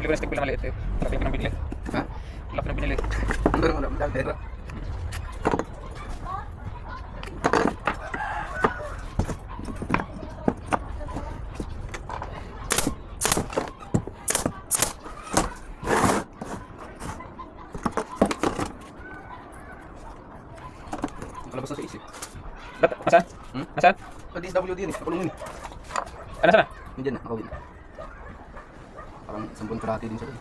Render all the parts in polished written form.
Nabili ko na stick ko lang maliit eh. Laki ko nang binili. Ha? Laki nang binili. Wala mo lang pera. Kalabas na sa isip. Nasaan? Nasaan? Sa DSWD yun eh. Nakulong yun eh. Ano sana? Nandiyan na, nakawin. Parang 10 karate din siya doon.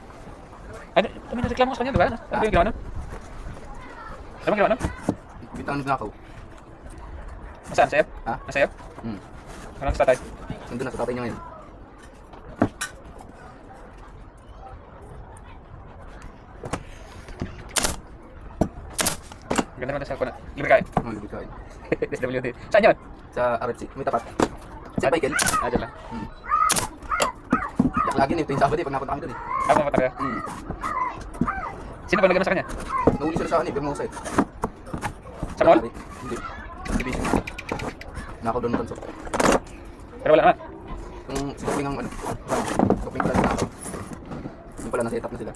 Ay, may nareklamo ko sa kanya, di ba? Ano ba yung ginawa nun? Ano ba yung ginawa nun? Bitang nakaw. Nasaan? Sa'yo? Ha? Nasa'yo? Ano sa tatay? Nandun na sa tatay niya ngayon. Ganda naman sa kuna. Libre kain. Libre kain. SWD. Saan yun? Sa RFC, may tapat. Sa Michael. Ah, dyan lang. Yak lagi na ito yung Sabado eh, pag napunta kami doon eh. Ako mamatay kayo. Sino ba nagano sa kanya? Nahuli sila sa akin eh, pero mahusay. Sa mall? Hindi. Division. Nako doon tanso. Pero wala naman. Yung stopping ang ano. Stopping pala na ako. Yung pala na-set up na sila.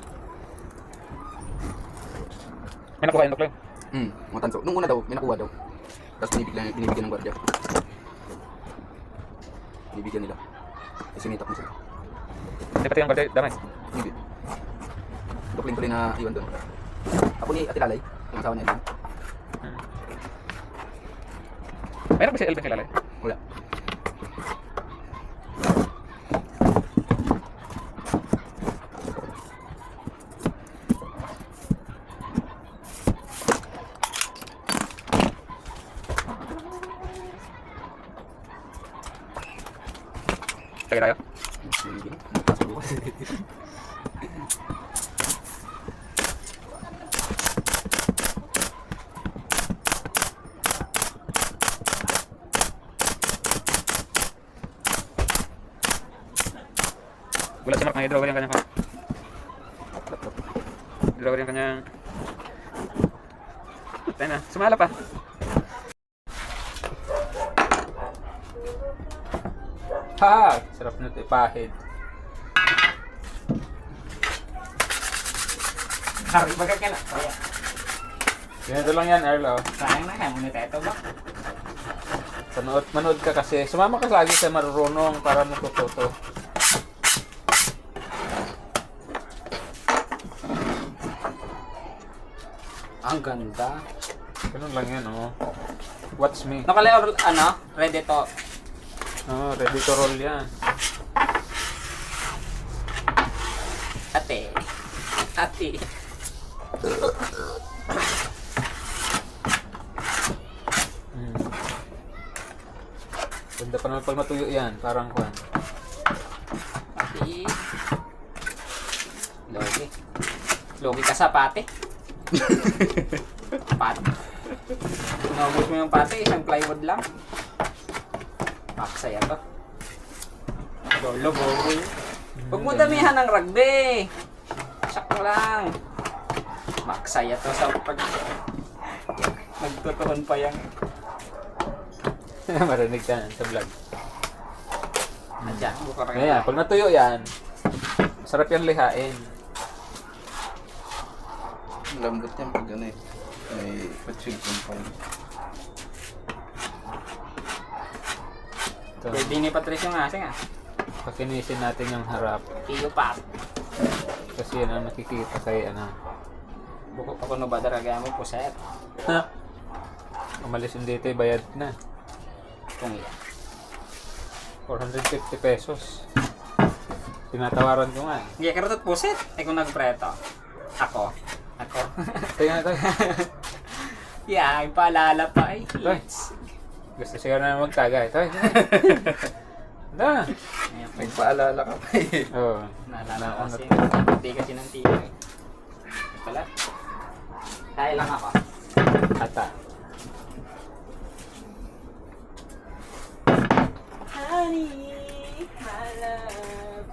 May nakuha yung doklo yun. Mga tanso. Nung una daw, may nakuha daw. Tapos binibigyan ng gwardiya. Binibigyan nila. Kasi meet up na sila. Hindi pati yung birthday damay. Hindi. Dokling ko rin na iwan doon. Ako ni Ate Lalay, yung asawa niya. Mayroon ba si Elvin kilala? Wala. Sige tayo. Gulat si Mark na i-drawer yung kanyang i-drawer yung kanyang tayo na, sumala pa. Ha! Sarap na ipahid. Harap baga ka na. Ganito lang yan, Arlo. Sayang na kaya muna tayo ba? Manood ka kasi. Sumama ka lagi sa marunong para matututo. Ang ganda. Ganun lang yan, oh. Watch me. Nakalay ano? Ready to. Oh, ready to roll yan. Ate. Ate. Ganda pa naman pag matuyo yan. Parang kwan. Ate. Logi. Logi ka sa pate. Pate. Naubos mo yung pate, isang plywood lang. Paksaya to. Lolo, boy. Huwag mo damihan ng rugby. Sakto lang. Maksaya to sa pag... Nagtutuhon pa yan. Marinig ka sa vlog. Nandiyan, buka rin. Ayan, pag natuyo yan, sarap yan lihain. Lambot yan pag ano eh. May patching pa yun. Ito, Pwede ni Patricio nga, sige nga. pakinisin natin yung harap. Kiyo pa. Kasi yan ang nakikita kay ano. Bukok ako no ba daraga mo po sir. Ha? Umalis yung dito, bayad na. Kung yan. 450 pesos. Tinatawaran ko nga. Hindi ka rin pusit. Eh kung nagpreto. Ako. Tingnan tayo. Yeah, paalala pa ay. Ay. Gusto siguro na magtagay. Ito. Na. May paalala ka pa eh. Oo. Naalala Na- kasi. Hindi kasi ng tibay. Pala. Kaya lang ako. Ata. Honey, my love.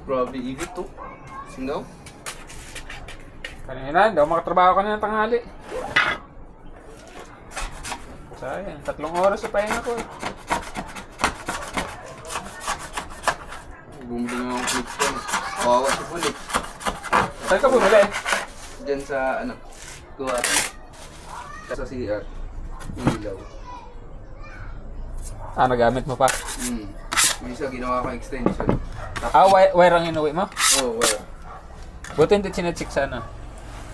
Grabe, evil to. Singaw? Kanina, hindi ako makatrabaho kanina ng tanghali. Sayang, 3 oras sa pahinga ko. Bumili mo ang clips ko. Kawawa si Pulik. Saan ka bumili? Diyan sa ano, Guwat. Sa CR. Yung ilaw. Nagamit mo pa. Yung isa ginawa ko extension. Wire ang inuwi mo? Oh, well. Buti hindi chinecheck sa ano.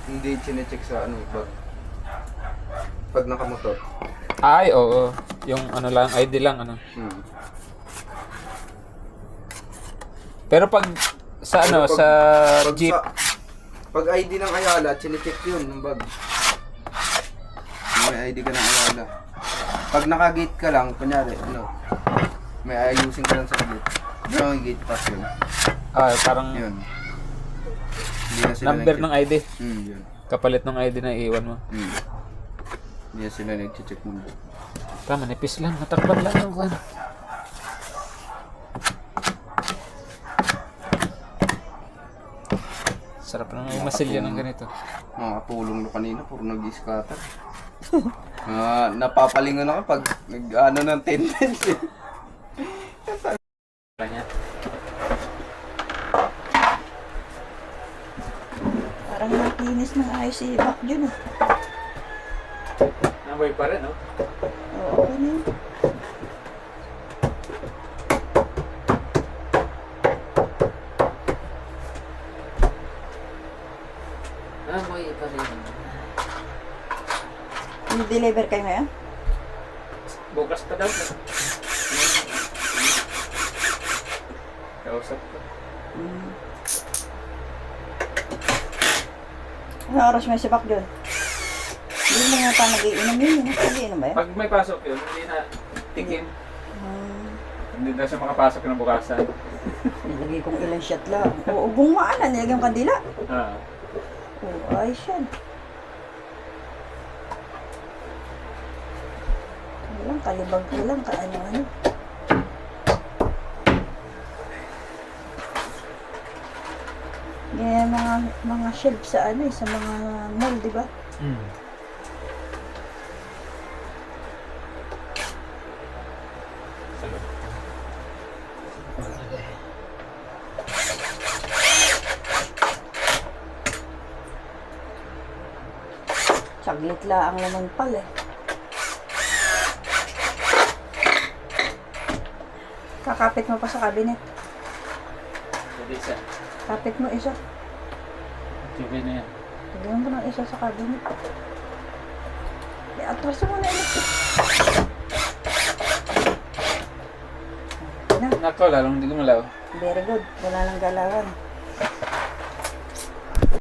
Hindi chinecheck sa ano, pag nakamotor. Ay, oo. Yung ano lang, ID lang, ano. Pero pag sa ano, Pero sa jeep. Pag ID ng Ayala, chinecheck yun, yung bag. May ID ka ng Ayala. Pag naka-gate ka lang, kunyari, ano, may ayusin ka lang sa gate. Yung gate pass yun. Parang Yun. Hindi na sila number ng ID. Yun. Kapalit ng ID na iiwan mo. Hindi na sila nag-check mo. Tama, nipis lang. Natakpan lang yung ano. Sarap na may masilya ng ganito. Mga tulong no kanina, puro nag-scatter. Napapalingon ako pag nag-ano ng tendency. Kanya. Parang nakinis ng ayos si Bac dyan ah. Naboy pa rin, no? Oo, okay na yun. Naboy pa rin. Deliver kayo ngayon? Bukas pa daw. Kausap ko. Ano oras may si Bac dyan? Hindi mo nga pa nag-iinom yun. Nag-iinom ba yun? Pag may pasok yun, hindi na tikim. Hindi na siya makapasok ng bukasan. Nilagay kong ilang shot lang. Oo, bumaan na. Nilagay yung kandila. Ah. Oo, ayos yan. Walang kalibag ko lang. Kaano-ano. Ganyan mga shelf sa ano sa mga mall, di ba? Saglit lang naman pala eh. Kakapit mo pa sa cabinet. Hindi siya. Kapit mo isa. TV na yan. Lagyan mo ng isa sa cabinet. Atras mo na electric. Nako, lalong hindi gumalaw. Very good. Wala nang galawan.